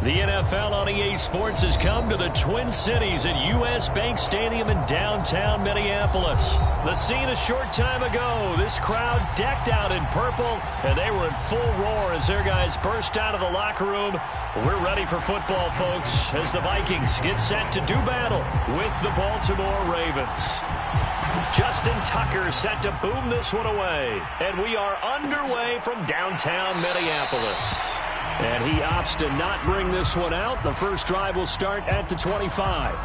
The NFL on EA Sports has come to the Twin Cities at U.S. Bank Stadium in downtown Minneapolis. The scene a short time ago, this crowd decked out in purple, and they were in full roar as their guys burst out of the locker room. We're ready for football, folks, as the Vikings get set to do battle with the Baltimore Ravens. Justin Tucker set to boom this one away, and we are underway from downtown Minneapolis. And he opts to not bring this one out. The first drive will start at the 25.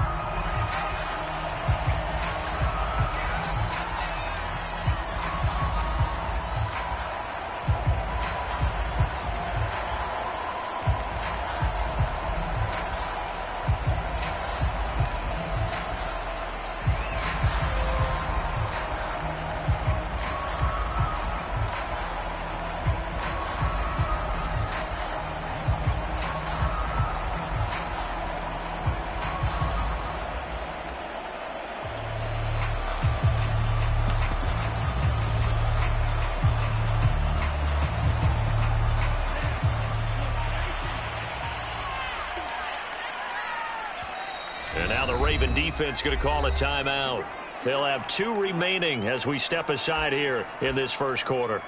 And now the Raven defense going to call a timeout. They'll have 2 remaining as we step aside here in this first quarter.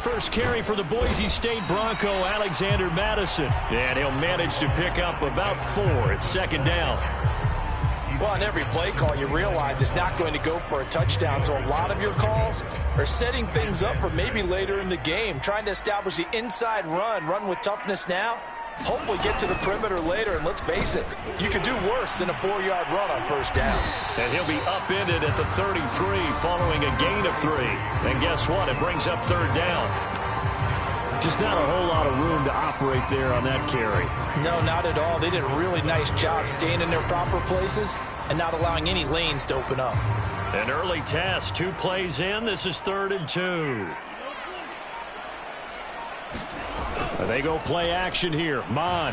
First carry for the Boise State Bronco, Alexander Madison. And he'll manage to pick up about 4. It's second down. Well, on every play call, you realize it's not going to go for a touchdown. So a lot of your calls are setting things up for maybe later in the game, trying to establish the inside run with toughness now. Hopefully get to the perimeter later, and let's face it, you could do worse than a 4-yard run on first down. And he'll be upended at the 33 following a gain of 3. And guess what? It brings up third down. Just not a whole lot of room to operate there on that carry. No, not at all. They did a really nice job staying in their proper places and not allowing any lanes to open up. An early test, 2 plays in. This is 3rd and 2. They go play action here. Mon.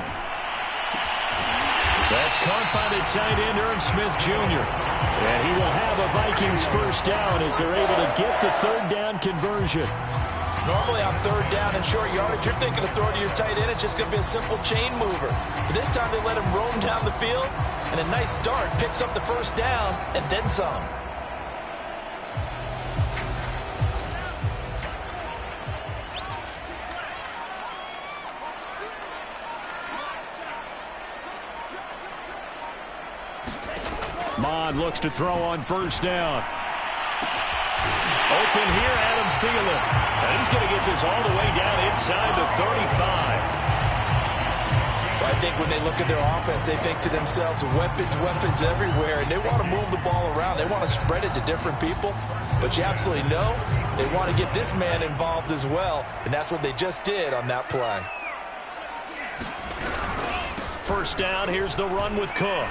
That's caught by the tight end, Irv Smith Jr. And he will have a Vikings first down as they're able to get the third down conversion. Normally on third down and short yardage, you're thinking of throwing to your tight end. It's just going to be a simple chain mover. But this time they let him roam down the field, and a nice dart picks up the first down and then some. Mon looks to throw on first down. Open here, Adam Thielen. And he's going to get this all the way down inside the 35. I think when they look at their offense, they think to themselves, weapons everywhere, and they want to move the ball around. They want to spread it to different people. But you absolutely know they want to get this man involved as well, and that's what they just did on that play. First down, here's the run with Cook.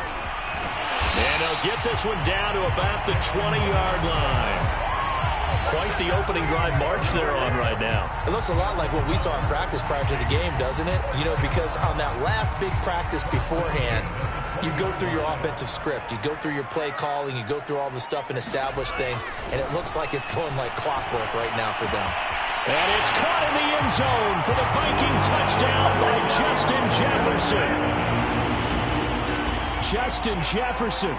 And they'll get this one down to about the 20-yard line. Quite the opening drive march they're on right now. It looks a lot like what we saw in practice prior to the game, doesn't it? You know, because on that last big practice beforehand, you go through your offensive script. You go through your play calling. You go through all the stuff and establish things. And it looks like it's going like clockwork right now for them. And it's caught in the end zone for the Viking touchdown by Justin Jefferson. Justin Jefferson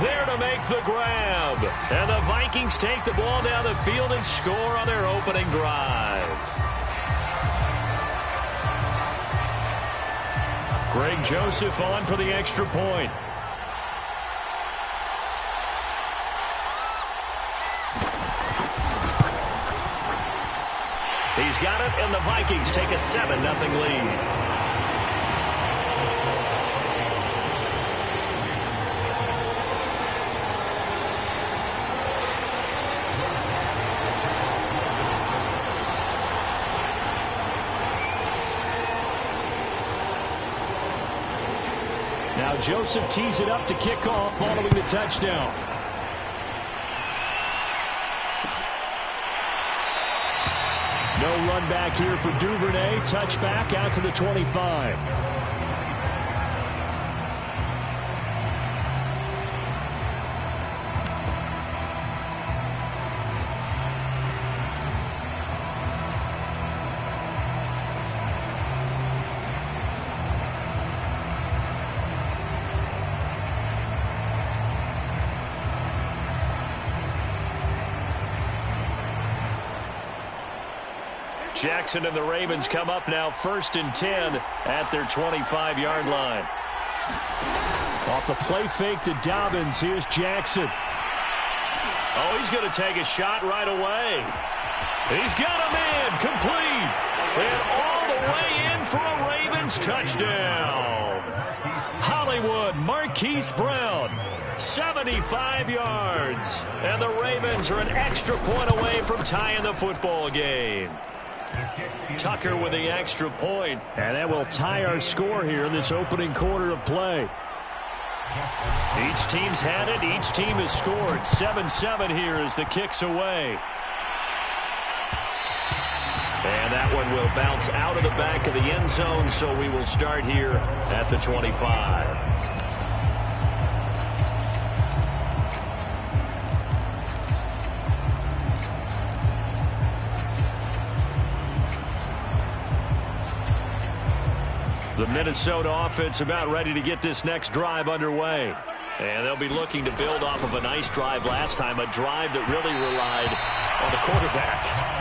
there to make the grab. And the Vikings take the ball down the field and score on their opening drive. Greg Joseph on for the extra point. He's got it, and the Vikings take a 7-0 lead. Joseph tees it up to kick off following the touchdown. No run back here for Duvernay. Touchback out to the 25. Jackson and the Ravens come up now 1st and 10 at their 25-yard line. Off the play fake to Dobbins. Here's Jackson. Oh, he's going to take a shot right away. He's got him in. Complete. And all the way in for a Ravens touchdown. Hollywood Marquise Brown. 75 yards. And the Ravens are an extra point away from tying the football game. Tucker with the extra point. And that will tie our score here in this opening quarter of play. Each team's had it. Each team has scored. 7-7 here as the kick's away. And that one will bounce out of the back of the end zone, so we will start here at the 25. The Minnesota offense about ready to get this next drive underway. And they'll be looking to build off of a nice drive last time, a drive that really relied on the quarterback.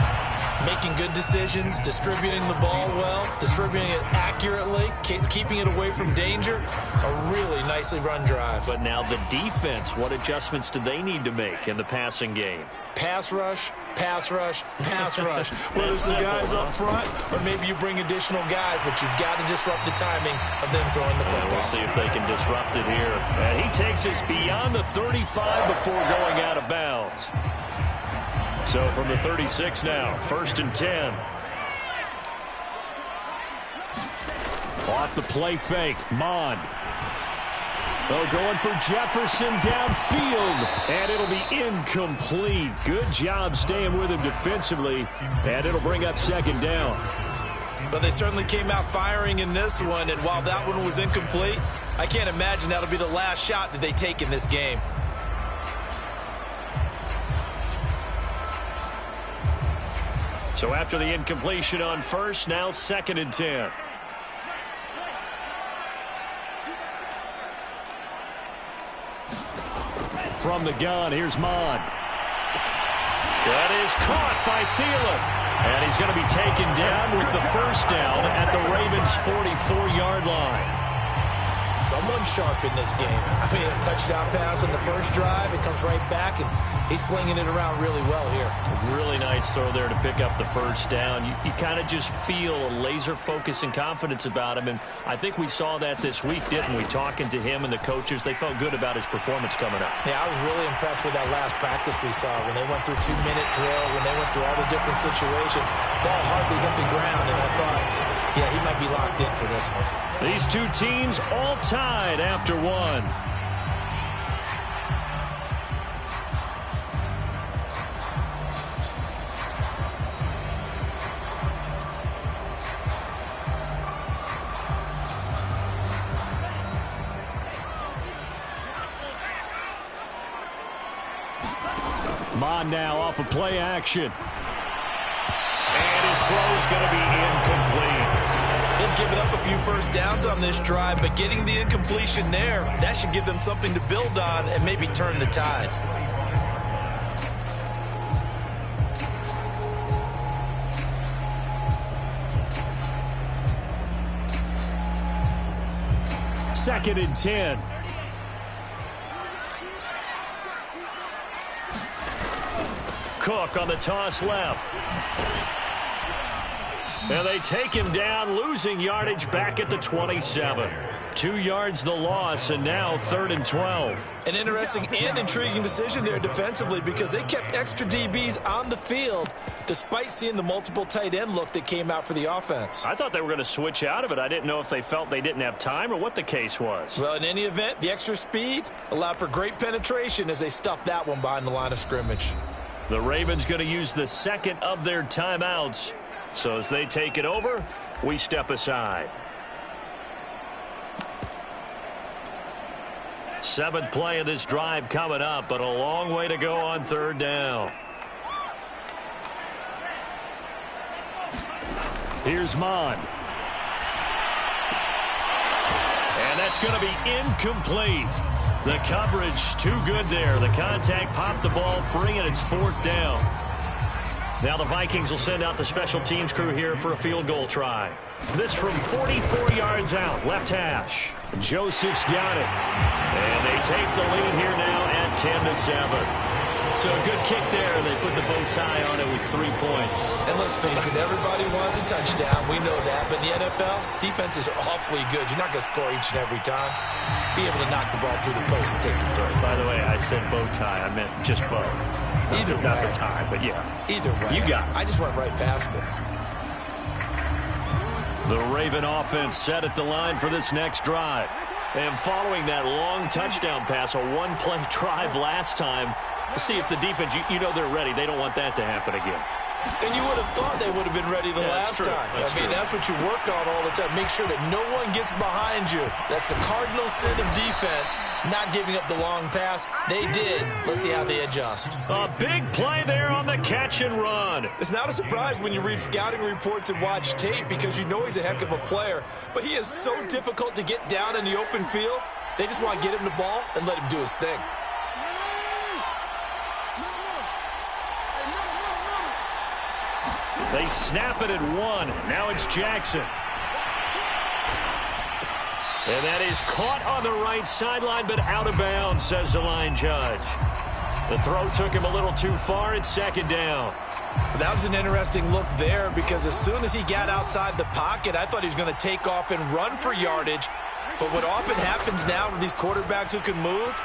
Making good decisions, distributing the ball well, distributing it accurately, keeping it away from danger. A really nicely run drive. But now the defense, what adjustments do they need to make in the passing game? Pass rush, pass rush, pass rush. Whether it's the guys up front or maybe you bring additional guys, but you've got to disrupt the timing of them throwing the football. We'll see if they can disrupt it here. And he takes us beyond the 35 before going out of bounds. So from the 36 now, 1st and 10. Off the play fake, Mond. Oh, going for Jefferson downfield, and it'll be incomplete. Good job staying with him defensively, and it'll bring up 2nd down. But they certainly came out firing in this one, and while that one was incomplete, I can't imagine that'll be the last shot that they take in this game. So after the incompletion on 1st, now 2nd and 10. From the gun, here's Mond. That is caught by Thielen. And he's going to be taken down with the 1st down at the Ravens' 44-yard line. Someone sharp in this game. I mean, a touchdown pass on the 1st drive. It comes right back, and he's flinging it around really well here. Really nice throw there to pick up the 1st down. You kind of just feel a laser focus and confidence about him, and I think we saw that this week, didn't we? Talking to him and the coaches, they felt good about his performance coming up. Yeah, I was really impressed with that last practice we saw when they went through 2-minute drill, when they went through all the different situations. Ball hardly hit the ground, and I thought, yeah, he might be locked in for this one. These two teams all tied after one. Mond now off of play action. And his throw is going to be incomplete. They've given up a few 1st downs on this drive, but getting the incompletion there, that should give them something to build on and maybe turn the tide. Second and 10. Cook on the toss left. And they take him down, losing yardage back at the 27. 2 yards the loss, and now 3rd and 12. An interesting and intriguing decision there defensively because they kept extra DBs on the field despite seeing the multiple tight end look that came out for the offense. I thought they were going to switch out of it. I didn't know if they felt they didn't have time or what the case was. Well, in any event, the extra speed allowed for great penetration as they stuffed that one behind the line of scrimmage. The Ravens going to use the second of their timeouts. So as they take it over, we step aside. 7th play of this drive coming up, but a long way to go on 3rd down. Here's Mon. And that's going to be incomplete. The coverage too good there. The contact popped the ball free, and it's 4th down. Now the Vikings will send out the special teams crew here for a field goal try. This from 44 yards out, left hash. Joseph's got it. And they take the lead here now at 10-7. So a good kick there. They put the bow tie on it with 3 points. And let's face it, everybody wants a touchdown. We know that. But in the NFL, defenses are awfully good. You're not going to score each and every time. Be able to knock the ball through the post and take the throw. By the way, I said bow tie. I meant just bow. Either way. Not the tie, but yeah. Either way. You got it. I just went right past it. The Raven offense set at the line for this next drive. And following that long touchdown pass, a one-play drive last time, let's see if the defense, you know they're ready. They don't want that to happen again. And you would have thought they would have been ready the last time. That's what you work on all the time. Make sure that no one gets behind you. That's the cardinal sin of defense, not giving up the long pass. They did. Let's see how they adjust. A big play there on the catch and run. It's not a surprise when you read scouting reports and watch tape because you know he's a heck of a player. But he is so difficult to get down in the open field. They just want to get him the ball and let him do his thing. They snap it at 1. Now it's Jackson. And that is caught on the right sideline, but out of bounds, says the line judge. The throw took him a little too far. It's 2nd down. That was an interesting look there because as soon as he got outside the pocket, I thought he was going to take off and run for yardage. But what often happens now with these quarterbacks who can move,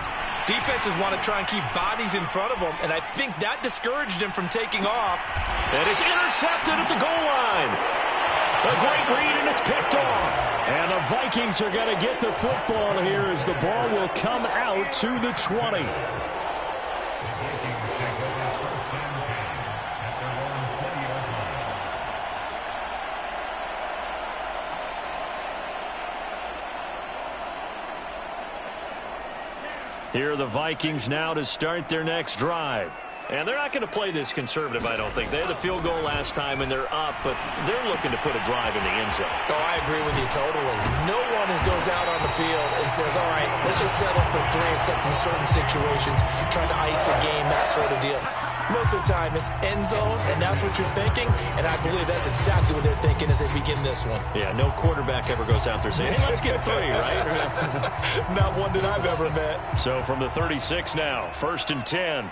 defenses want to try and keep bodies in front of them, and I think that discouraged him from taking off. And it's intercepted at the goal line. A great read, and it's picked off. And the Vikings are going to get the football here as the ball will come out to the 20. Here are the Vikings now to start their next drive. And they're not going to play this conservative, I don't think. They had the field goal last time, and they're up, but they're looking to put a drive in the end zone. Oh, I agree with you totally. No one goes out on the field and says, all right, let's just settle for 3, except in certain situations, trying to ice a game, that sort of deal. Most of the time, it's end zone, and that's what you're thinking, and I believe that's exactly what they're thinking as they begin this one. Yeah, no quarterback ever goes out there saying, hey, let's get 3, right? Not one that I've ever met. So from the 36 now, 1st and 10.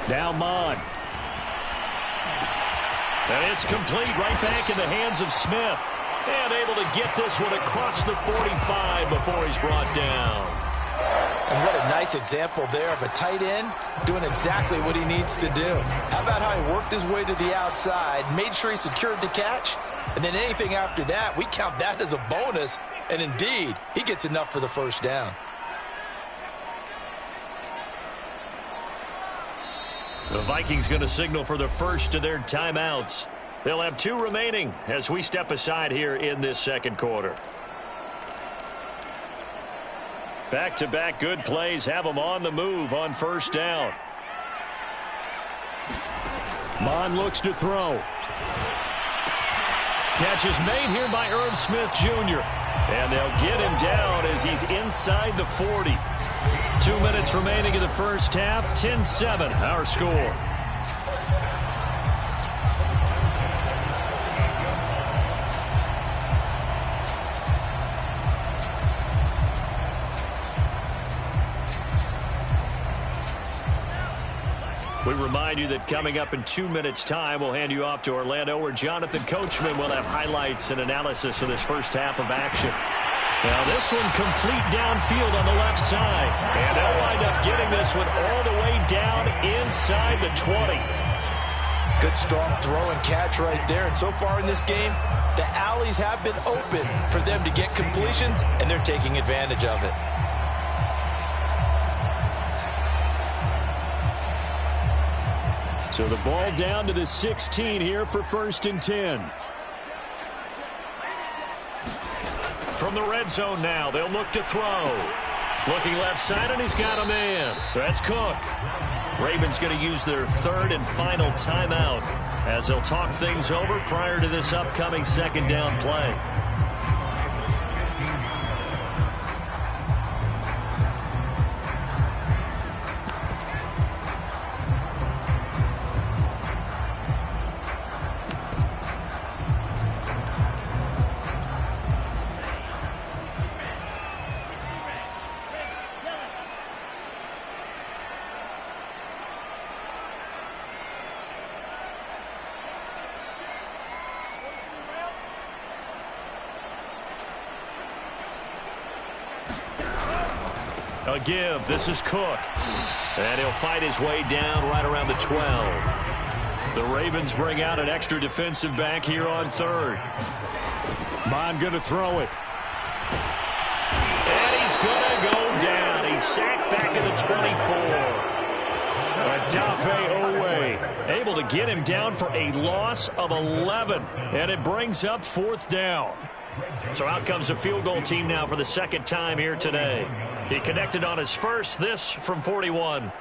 Now Mon. And it's complete right back in the hands of Smith. And able to get this one across the 45 before he's brought down. And what a nice example there of a tight end doing exactly what he needs to do. How about how he worked his way to the outside, made sure he secured the catch, and then anything after that, we count that as a bonus. And indeed, he gets enough for the 1st down. The Vikings going to signal for the first of their timeouts. They'll have 2 remaining as we step aside here in this 2nd quarter. Back-to-back good plays have them on the move on 1st down. Mon looks to throw. Catch is made here by Irv Smith Jr. And they'll get him down as he's inside the 40. 2 minutes remaining in the first half. 10-7 our score. We remind you that coming up in 2 minutes' time, we'll hand you off to Orlando, where Jonathan Coachman will have highlights and analysis of this first half of action. Now this one complete downfield on the left side. And they'll wind up getting this one all the way down inside the 20. Good strong throw and catch right there. And so far in this game, the alleys have been open for them to get completions, and they're taking advantage of it. So the ball down to the 16 here for 1st and 10. From the red zone now, they'll look to throw. Looking left side, and he's got a man. That's Cook. Ravens going to use their 3rd and final timeout as they'll talk things over prior to this upcoming 2nd down play. A give. This is Cook. And he'll fight his way down right around the 12. The Ravens bring out an extra defensive back here on 3rd. Bond going to throw it. And he's going to go down. He's sacked back at the 24. Adafe Owe able to get him down for a loss of 11. And it brings up 4th down. So out comes the field goal team now for the 2nd time here today. He connected on his first, this from 41.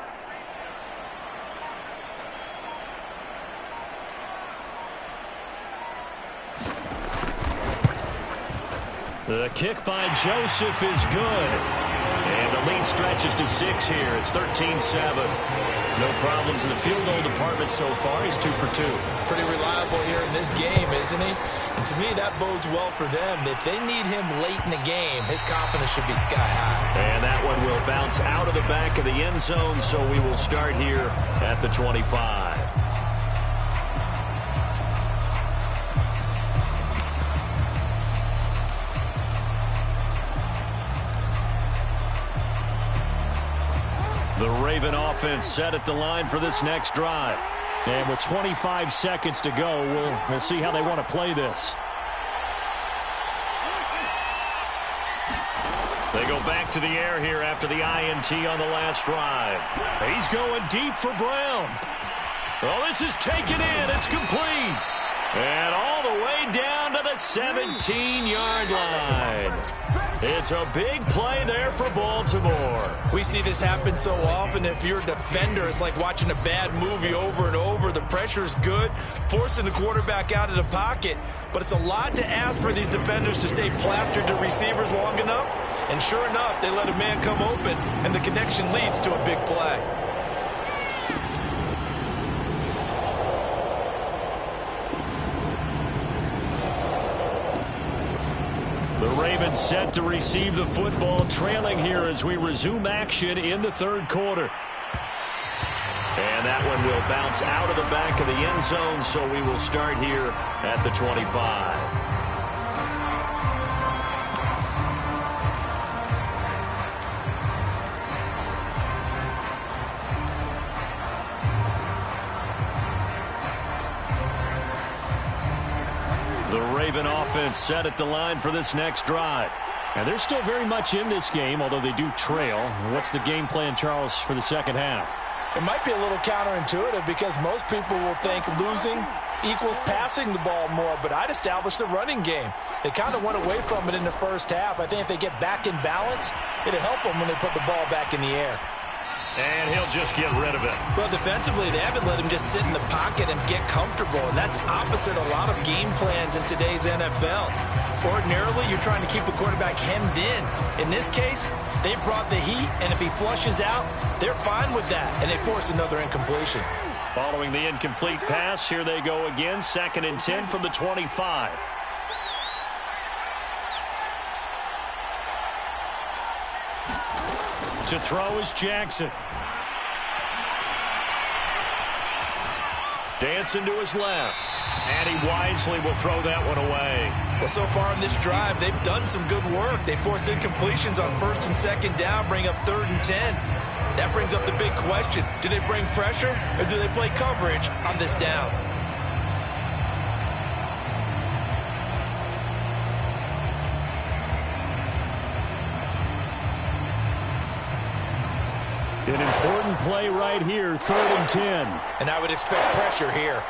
The kick by Joseph is good. And the lead stretches to 6 here. It's 13-7. No problems in the field goal department so far. He's 2 for 2. Pretty reliable here in this game, isn't he? And to me, that bodes well for them. If they need him late in the game, his confidence should be sky high. And that one will bounce out of the back of the end zone, so we will start here at the 25. The Raven offense set at the line for this next drive. And with 25 seconds to go, we'll see how they want to play this. They go back to the air here after the INT on the last drive. He's going deep for Brown. Oh, this is taken in. It's complete. And all the way down to the 17-yard line. It's a big play there for Baltimore. We see this happen so often. If you're a defender, it's like watching a bad movie over and over. The pressure is good, forcing the quarterback out of the pocket. But it's a lot to ask for these defenders to stay plastered to receivers long enough. And sure enough, they let a man come open, and the connection leads to a big play. The Ravens set to receive the football, trailing here as we resume action in the 3rd quarter. And that one will bounce out of the back of the end zone, so we will start here at the 25. The Raven offense set at the line for this next drive. And they're still very much in this game, although they do trail. What's the game plan, Charles, for the 2nd half? It might be a little counterintuitive because most people will think losing equals passing the ball more, but I'd establish the running game. They kind of went away from it in the first half. I think if they get back in balance, it'll help them when they put the ball back in the air. And he'll just get rid of it. Well, defensively, they haven't let him just sit in the pocket and get comfortable, and that's opposite a lot of game plans in today's NFL. Ordinarily, you're trying to keep the quarterback hemmed in. In this case, they brought the heat, and if he flushes out, they're fine with that, and they force another incompletion. Following the incomplete pass, here they go again, 2nd and 10 from the 25. To throw is Jackson. Dancing to his left. And he wisely will throw that one away. Well, so far in this drive, they've done some good work. They force incompletions on 1st and 2nd down, bring up 3rd and 10. That brings up the big question. Do they bring pressure or do they play coverage on this down? An important play right here, 3rd and 10. And I would expect pressure here.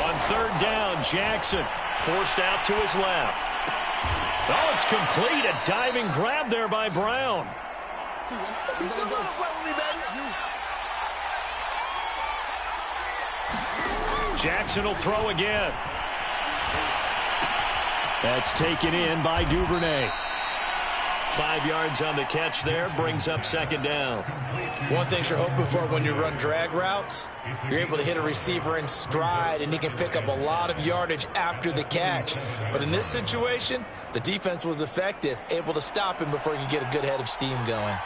On 3rd down, Jackson forced out to his left. Oh, it's complete. A diving grab there by Brown. Jackson will throw again. That's taken in by Duvernay. 5 yards on the catch there, brings up 2nd down. One thing you're hoping for when you run drag routes, you're able to hit a receiver in stride, and he can pick up a lot of yardage after the catch. But in this situation, the defense was effective, able to stop him before he could get a good head of steam going.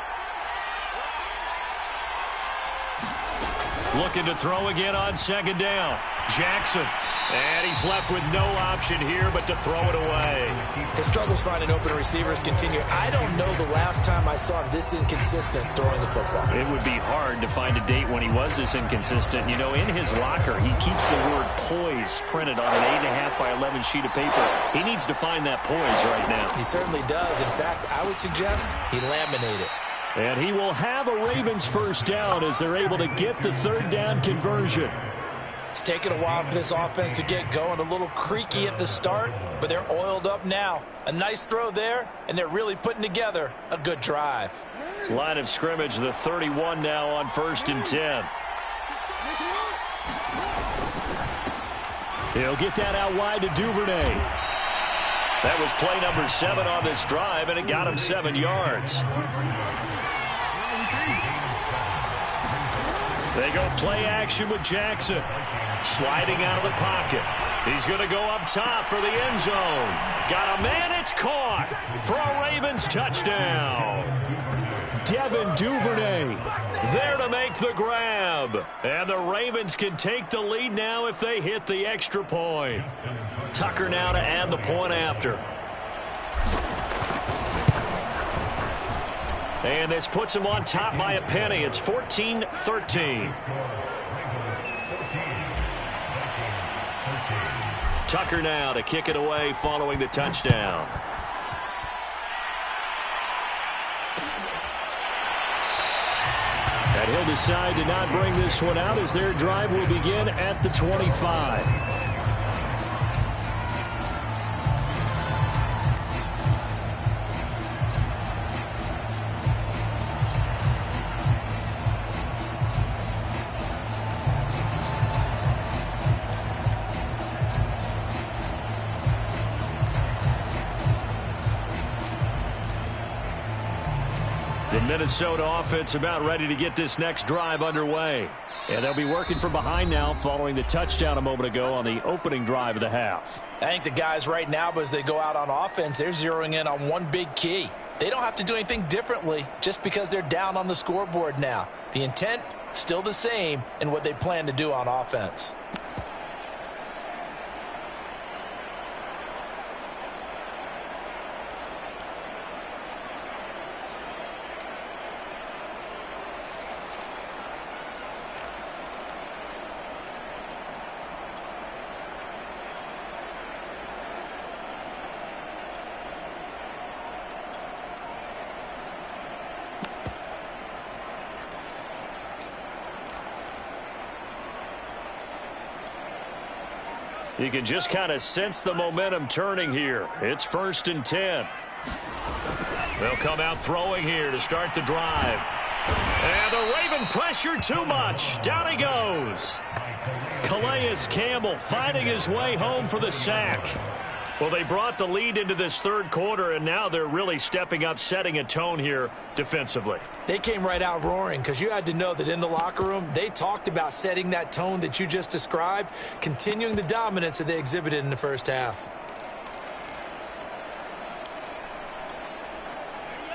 Looking to throw again on 2nd down. Jackson. And he's left with no option here but to throw it away. His struggles finding open receivers continue. I don't know the last time I saw him this inconsistent throwing the football. It would be hard to find a date when he was this inconsistent. You know, in his locker, he keeps the word poise printed on an 8.5 by 11 sheet of paper. He needs to find that poise right now. He certainly does. In fact, I would suggest he laminate it. And he will have a Ravens 1st down as they're able to get the 3rd down conversion. It's taken a while for this offense to get going. A little creaky at the start, but they're oiled up now. A nice throw there, and they're really putting together a good drive. Line of scrimmage, the 31 now on 1st and 10. He'll get that out wide to Duvernay. That was play number 7 on this drive, and it got him 7 yards. They go play action with Jackson. Sliding out of the pocket. He's going to go up top for the end zone. Got a man, it's caught for a Ravens touchdown. Devin Duvernay there to make the grab. And the Ravens can take the lead now if they hit the extra point. Tucker now to add the point after. And this puts him on top by a penny. It's 14-13. Tucker now to kick it away following the touchdown. And he'll decide to not bring this one out as their drive will begin at the 25. The Minnesota offense about ready to get this next drive underway. And they'll be working from behind now following the touchdown a moment ago on the opening drive of the half. I think the guys right now, as they go out on offense, they're zeroing in on one big key. They don't have to do anything differently just because they're down on the scoreboard now. The intent, still the same in what they plan to do on offense. You can just kind of sense the momentum turning here. It's 1st and 10. They'll come out throwing here to start the drive. And the Raven pressure too much. Down he goes. Calais Campbell finding his way home for the sack. Well, they brought the lead into this 3rd quarter, and now they're really stepping up, setting a tone here defensively. They came right out roaring because you had to know that in the locker room, they talked about setting that tone that you just described, continuing the dominance that they exhibited in the first half.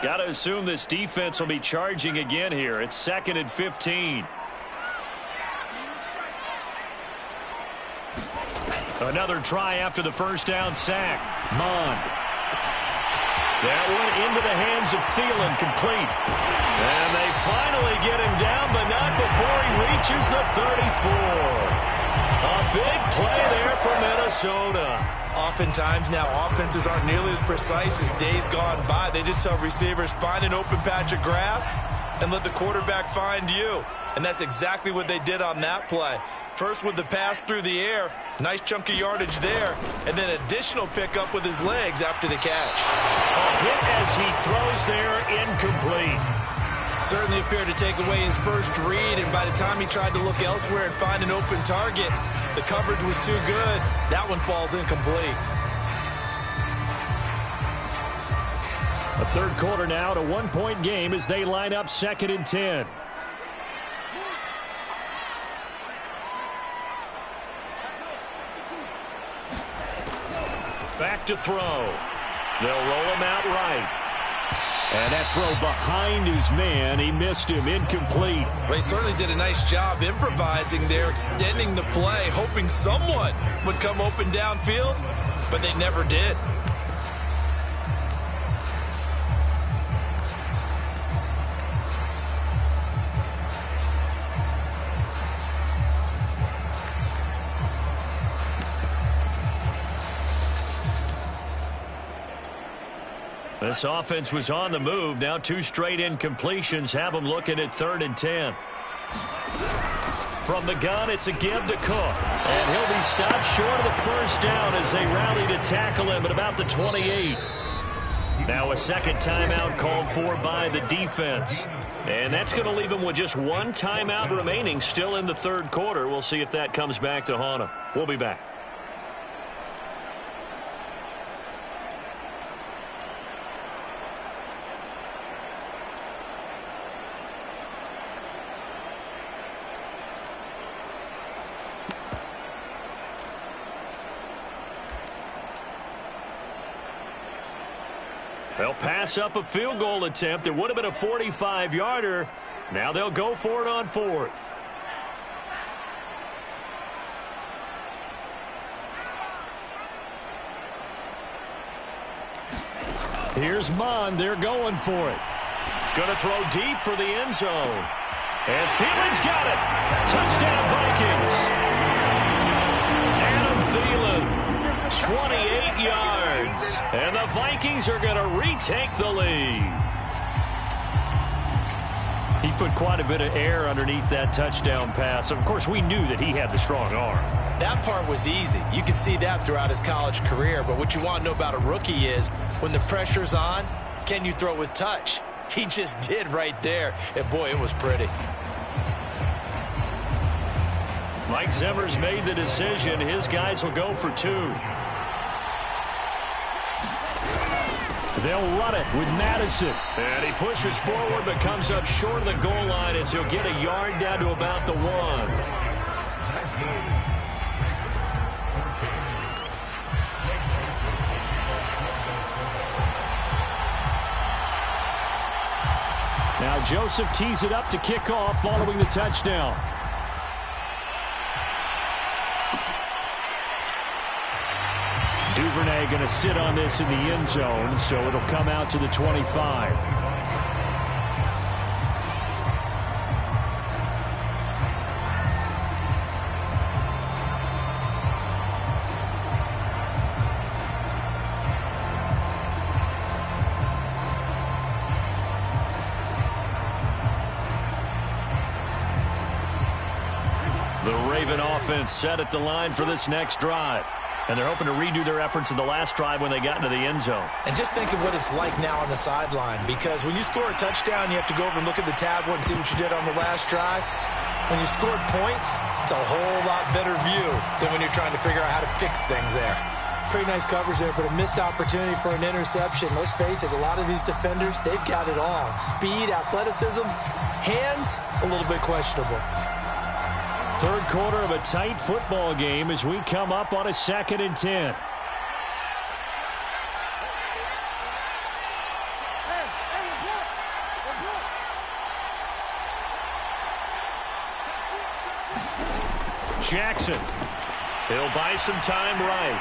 Got to assume this defense will be charging again here. It's 2nd and 15. Another try after the first down sack. Mond. That one into the hands of Thielen, complete. And they finally get him down, but not before he reaches the 34. A big play there for Minnesota. Oftentimes now offenses aren't nearly as precise as days gone by. They just tell receivers, find an open patch of grass and let the quarterback find you. And that's exactly what they did on that play. First with the pass through the air, nice chunk of yardage there, and then additional pickup with his legs after the catch. A hit as he throws there, incomplete. Certainly appeared to take away his first read, and by the time he tried to look elsewhere and find an open target, the coverage was too good. That one falls incomplete. A third quarter now, to 1-point game as they line up 2nd and 10. Back to throw. They'll roll him out right. And that throw behind his man, he missed him, incomplete. Well, he certainly did a nice job improvising there, extending the play, hoping someone would come open downfield, but they never did. This offense was on the move. Now 2 straight incompletions have them looking at 3rd and 10. From the gun, it's a give to Cook. And he'll be stopped short of the first down as they rally to tackle him at about the 28. Now a second timeout called for by the defense. And that's going to leave him with just 1 timeout remaining still in the third quarter. We'll see if that comes back to haunt him. We'll be back. They'll pass up a field goal attempt. It would have been a 45-yarder. Now they'll go for it on 4th. Here's Mond. They're going for it. Going to throw deep for the end zone. And Thielen's got it. Touchdown, Vikings. Adam Thielen, 28 yards. And the Vikings are going to retake the lead. He put quite a bit of air underneath that touchdown pass. Of course, we knew that he had the strong arm. That part was easy. You could see that throughout his college career. But what you want to know about a rookie is when the pressure's on, can you throw with touch? He just did right there. And, boy, it was pretty. Mike Zimmer's made the decision. His guys will go for 2. They'll run it with Madison. And he pushes forward but comes up short of the goal line as he'll get a yard down to about the 1. Now Joseph tees it up to kick off following the touchdown. Duvernay going to sit on this in the end zone, so it'll come out to the 25. The Raven offense set at the line for this next drive. And they're hoping to redo their efforts in the last drive when they got into the end zone. And just think of what it's like now on the sideline, because when you score a touchdown, you have to go over and look at the tablet and see what you did on the last drive. When you scored points, it's a whole lot better view than when you're trying to figure out how to fix things there. Pretty nice coverage there, but a missed opportunity for an interception. Let's face it, a lot of these defenders, they've got it all. Speed, athleticism, hands, a little bit questionable. Third quarter of a tight football game as we come up on a 2nd and 10. Jackson. He'll buy some time right.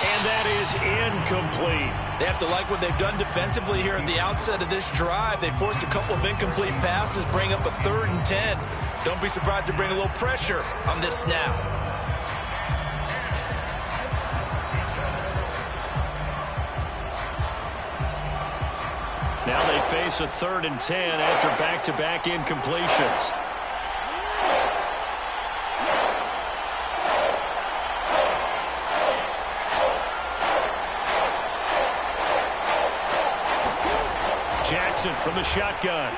And that is incomplete. They have to like what they've done defensively here at the outset of this drive. They forced a couple of incomplete passes, bring up a 3rd and 10. Don't be surprised to bring a little pressure on this snap. Now they face a 3rd and 10 after back-to-back incompletions. Jackson from the shotgun.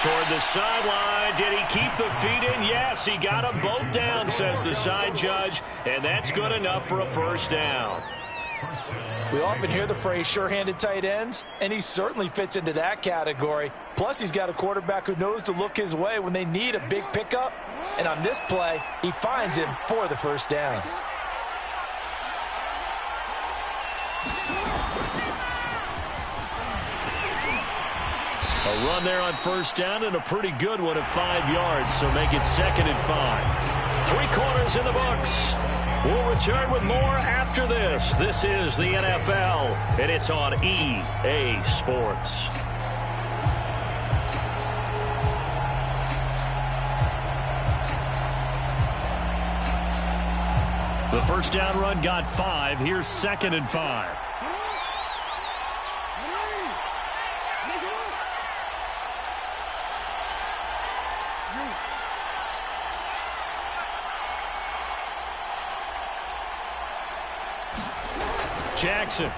Toward the sideline. Did he keep the feet in? Yes, he got them both down, says the side judge. And that's good enough for a first down. We often hear the phrase sure-handed tight ends, and he certainly fits into that category. Plus, he's got a quarterback who knows to look his way when they need a big pickup. And on this play, he finds him for the first down. A run there on first down and a pretty good one at 5 yards, so make it 2nd and 5. 3 quarters in the books. We'll return with more after this. This is the NFL, and it's on EA Sports. The first down run got 5. Here's 2nd and 5. Jackson.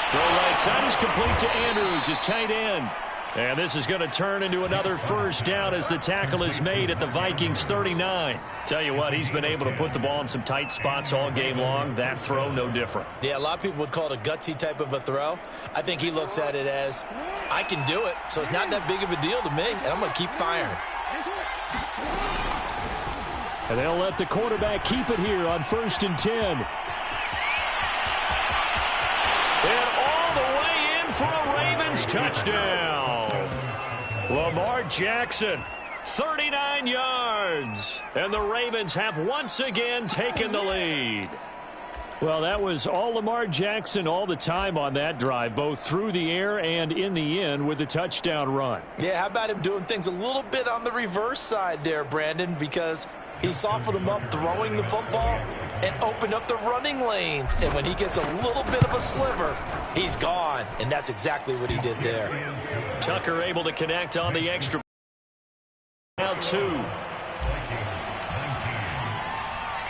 Throw right side is complete to Andrews, his tight end. And this is going to turn into another first down as the tackle is made at the Vikings 39. Tell you what, he's been able to put the ball in some tight spots all game long. That throw, no different. Yeah, a lot of people would call it a gutsy type of a throw. I think he looks at it as, I can do it, so it's not that big of a deal to me, and I'm going to keep firing. And they'll let the quarterback keep it here on 1st and 10. And all the way in for a Ravens touchdown. Lamar Jackson, 39 yards. And the Ravens have once again taken the lead. Well, that was all Lamar Jackson all the time on that drive, both through the air and in the end with a touchdown run. Yeah, how about him doing things a little bit on the reverse side there, Brandon, because he softened him up throwing the football and opened up the running lanes. And when he gets a little bit of a sliver, he's gone. And that's exactly what he did there. Tucker able to connect on the extra. Now 2.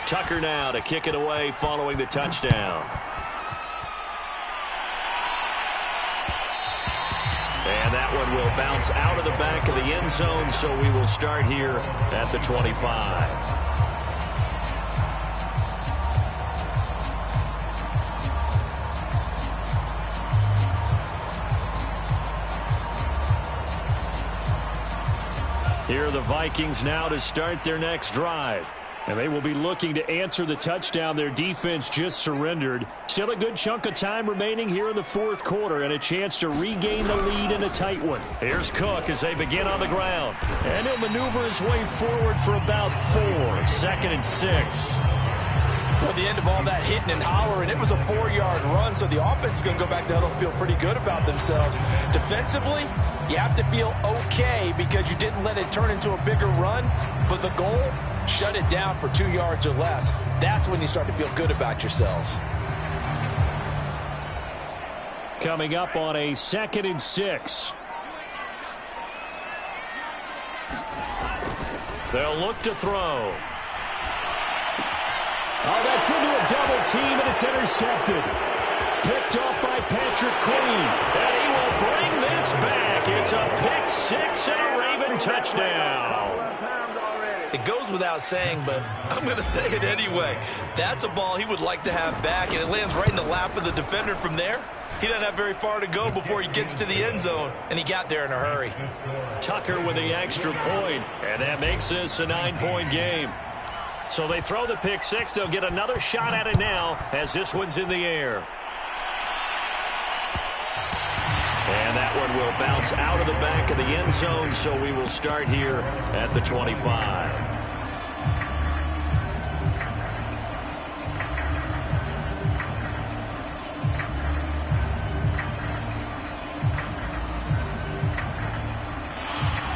Tucker now to kick it away following the touchdown. And that one will bounce out of the back of the end zone, so we will start here at the 25. Here are the Vikings now to start their next drive. And they will be looking to answer the touchdown their defense just surrendered. Still a good chunk of time remaining here in the 4th quarter and a chance to regain the lead in a tight one. Here's Cook as they begin on the ground. And he'll maneuver his way forward for about 4. 2nd and 6. Well, the end of all that hitting and hollering, it was a 4-yard run, so the offense is going to go back there and feel pretty good about themselves. Defensively, you have to feel okay because you didn't let it turn into a bigger run, but the goal, shut it down for 2 yards or less. That's when you start to feel good about yourselves. Coming up on a 2nd and 6. They'll look to throw. Oh, that's into a double team, and it's intercepted. Picked off by Patrick Queen. And he will bring this back. It's a pick 6 and a Raven touchdown. It goes without saying, but I'm going to say it anyway. That's a ball he would like to have back, and it lands right in the lap of the defender from there. He doesn't have very far to go before he gets to the end zone, and he got there in a hurry. Tucker with the extra point, and that makes this a 9-point game. So they throw the pick 6. They'll get another shot at it now as this one's in the air. And that that one will bounce out of the back of the end zone, so we will start here at the 25.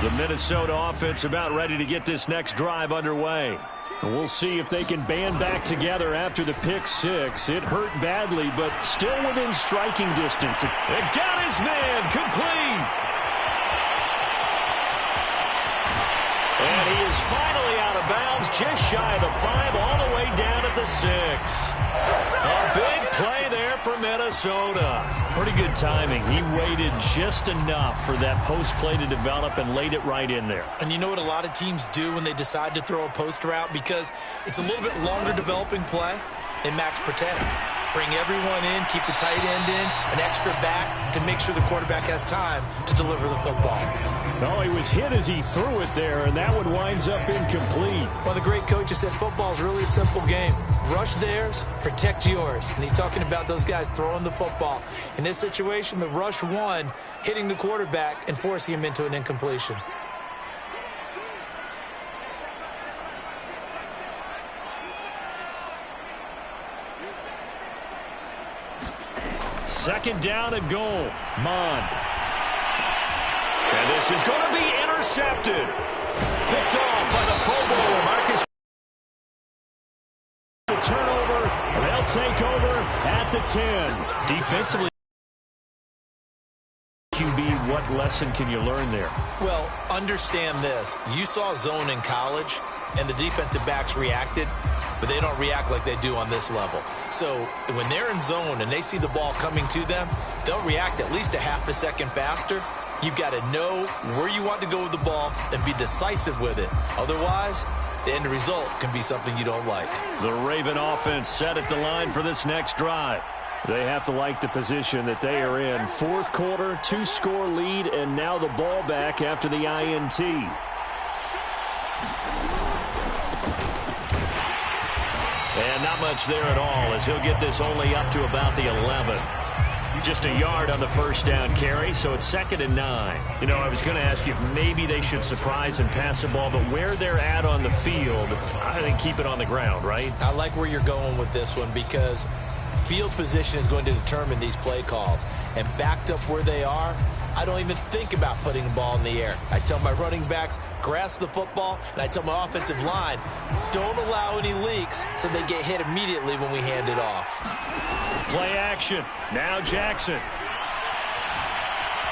The Minnesota offense about ready to get this next drive underway. And we'll see if they can band back together after the pick six. It hurt badly, but still within striking distance. It got his man complete. And he is finally out of bounds, just shy of the 5, all the way down at the 6. A big play there for Minnesota. Pretty good timing. He waited just enough for that post play to develop and laid it right in there. And you know what a lot of teams do when they decide to throw a post route? Because it's a little bit longer developing play, they max protect. Bring everyone in, keep the tight end in, an extra back to make sure the quarterback has time to deliver the football. No, he was hit as he threw it there, and that one winds up incomplete. Well, the great coach has said football is really a simple game. Rush theirs, protect yours. And he's talking about those guys throwing the football. In this situation, the rush one, hitting the quarterback and forcing him into an incompletion. Second down and goal. Mon. And this is going to be intercepted. Picked off by the Pro Bowler, Marcus. Turnover. They'll take over at the 10. Defensively, QB, what lesson can you learn there? Well, understand this. You saw zone in college, and the defensive backs reacted, but they don't react like they do on this level. So when they're in zone and they see the ball coming to them, they'll react at least a half a second faster. You've got to know where you want to go with the ball and be decisive with it. Otherwise, the end result can be something you don't like. The Raven offense set at the line for this next drive. They have to like the position that they are in. Fourth quarter, 2-score lead, and now the ball back after the INT. And not much there at all, as he'll get this only up to about the 11. Just a yard on the first down carry, so it's 2nd and 9. You know, I was going to ask you if maybe they should surprise and pass the ball, but where they're at on the field, I think keep it on the ground, right? I like where you're going with this one because field position is going to determine these play calls. And backed up where they are, I don't even think about putting the ball in the air. I tell my running backs, grasp the football, and I tell my offensive line, don't allow any leaks so they get hit immediately when we hand it off. Play action. Now Jackson.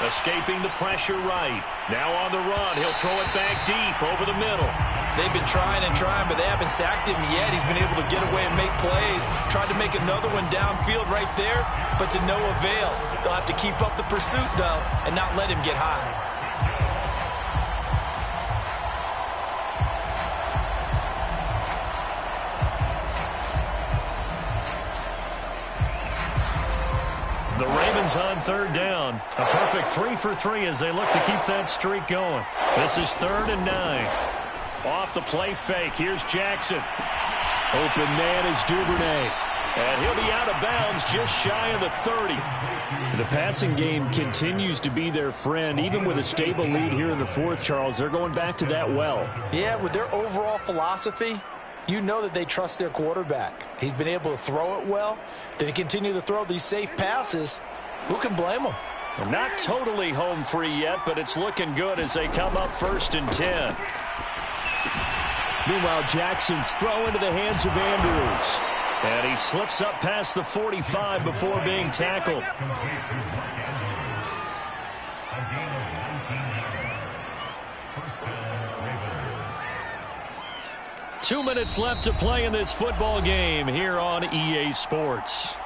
Escaping the pressure right. Now on the run. He'll throw it back deep over the middle. They've been trying and trying, but they haven't sacked him yet. He's been able to get away and make plays. Tried to make another one downfield right there, but to no avail. They'll have to keep up the pursuit, though, and not let him get high. The Ravens on 3rd down. A perfect 3 for 3 as they look to keep that streak going. This is 3rd and 9. Off the play fake. Here's Jackson. Open man is Duvernay. And he'll be out of bounds just shy of the 30. The passing game continues to be their friend. Even with a stable lead here in the 4th, Charles, they're going back to that well. Yeah, with their overall philosophy, you know that they trust their quarterback. He's been able to throw it well. They continue to throw these safe passes. Who can blame them? Well, not totally home free yet, but it's looking good as they come up 1st and 10. Meanwhile, Jackson's throw into the hands of Andrews. And he slips up past the 45 before being tackled. Two minutes left to play in this football game here on EA Sports.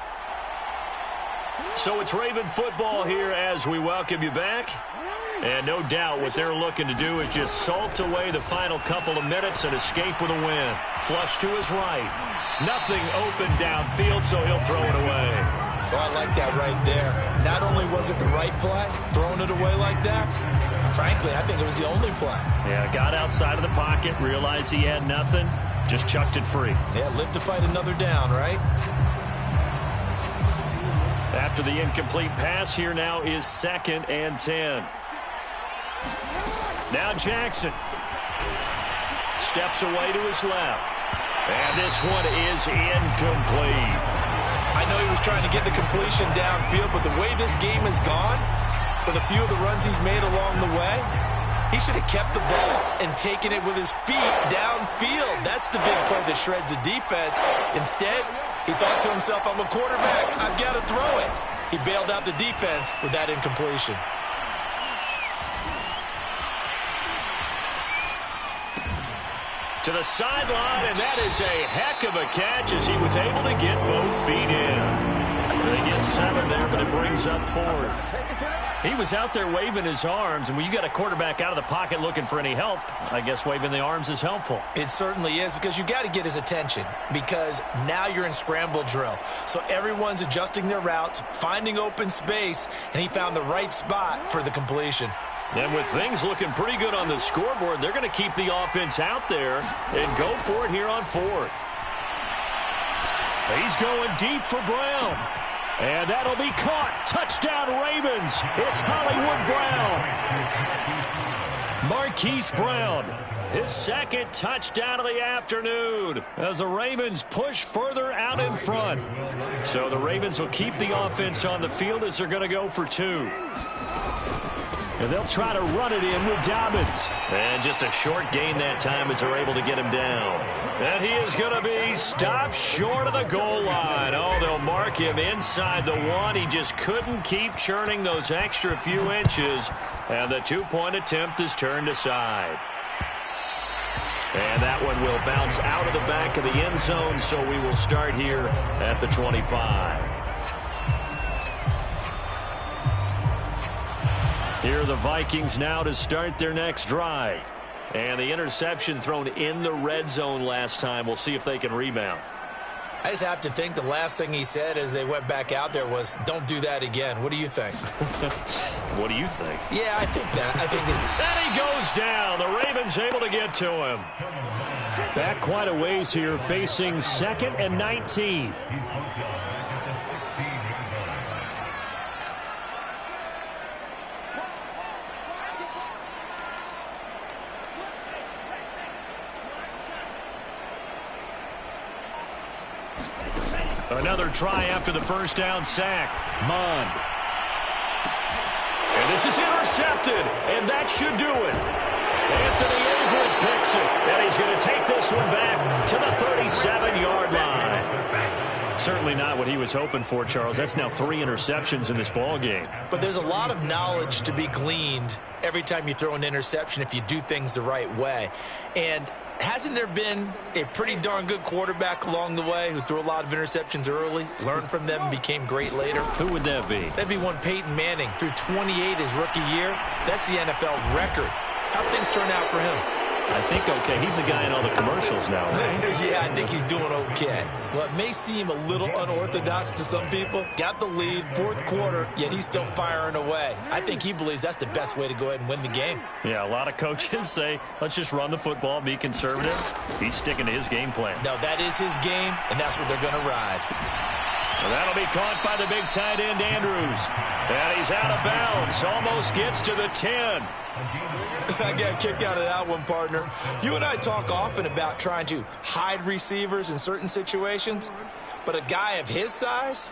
So it's Raven football here as we welcome you back. And no doubt what they're looking to do is just salt away the final couple of minutes and escape with a win. Flush to his right. Nothing open downfield, so he'll throw it away. Oh, I like that right there. Not only was it the right play, throwing it away like that, frankly, I think it was the only play. Yeah, got outside of the pocket, realized he had nothing, just chucked it free. Yeah, live to fight another down, right? After the incomplete pass, here now is 2nd and 10. Now Jackson steps away to his left. And this one is incomplete. I know he was trying to get the completion downfield, but the way this game has gone, with a few of the runs he's made along the way, he should have kept the ball and taken it with his feet downfield. That's the big play that shreds a defense. Instead, he thought to himself, I'm a quarterback, I've got to throw it. He bailed out the defense with that incompletion. To the sideline, and that is a heck of a catch as he was able to get both feet in. They get 7 there, but it brings up 4th. He was out there waving his arms, and when you got a quarterback out of the pocket looking for any help, I guess waving the arms is helpful. It certainly is, because you got to get his attention, because now you're in scramble drill. So everyone's adjusting their routes, finding open space, and he found the right spot for the completion. And with things looking pretty good on the scoreboard, they're going to keep the offense out there and go for it here on 4th. He's going deep for Brown. And that'll be caught. Touchdown, Ravens. It's Hollywood Brown. Marquise Brown, his 2nd touchdown of the afternoon as the Ravens push further out in front. So the Ravens will keep the offense on the field as they're going to go for 2. And they'll try to run it in with Dobbins. And just a short gain that time as they're able to get him down. And he is going to be stopped short of the goal line. Oh, they'll mark him inside the 1. He just couldn't keep churning those extra few inches. And the 2-point attempt is turned aside. And that one will bounce out of the back of the end zone, so we will start here at the 25. Here are the Vikings now to start their next drive. And the interception thrown in the red zone last time. We'll see if they can rebound. I just have to think the last thing he said as they went back out there was, don't do that again. What do you think? What do you think? Yeah, I think that. And he goes down. The Ravens able to get to him. Back quite a ways here, facing 2nd and 19. Another try after the first down sack. Munn. And this is intercepted, and that should do it. Anthony Avery picks it, and he's going to take this one back to the 37-yard line. Certainly not what he was hoping for, Charles. That's now 3 interceptions in this ball game. But there's a lot of knowledge to be gleaned every time you throw an interception if you do things the right way. And hasn't there been a pretty darn good quarterback along the way who threw a lot of interceptions early, learned from them, and became great later? Who would that be? That'd be one Peyton Manning. Threw 28 his rookie year. That's the NFL record. How'd things turn out for him? I think okay. He's a guy in all the commercials now, right? Yeah, I think he's doing okay. Well, it may seem a little unorthodox to some people. Got the lead, 4th quarter, yet he's still firing away. I think he believes that's the best way to go ahead and win the game. Yeah, a lot of coaches say, let's just run the football, be conservative. He's sticking to his game plan. No, that is his game, and that's what they're going to ride. And that'll be caught by the big tight end, Andrews. And he's out of bounds, almost gets to the 10. I got a kick out of that one, partner. You and I talk often about trying to hide receivers in certain situations, but a guy of his size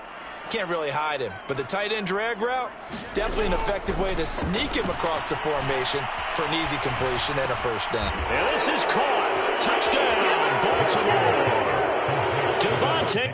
can't really hide him. But the tight end drag route, definitely an effective way to sneak him across the formation for an easy completion and a first down. And this is caught. Touchdown, Baltimore. Devontae.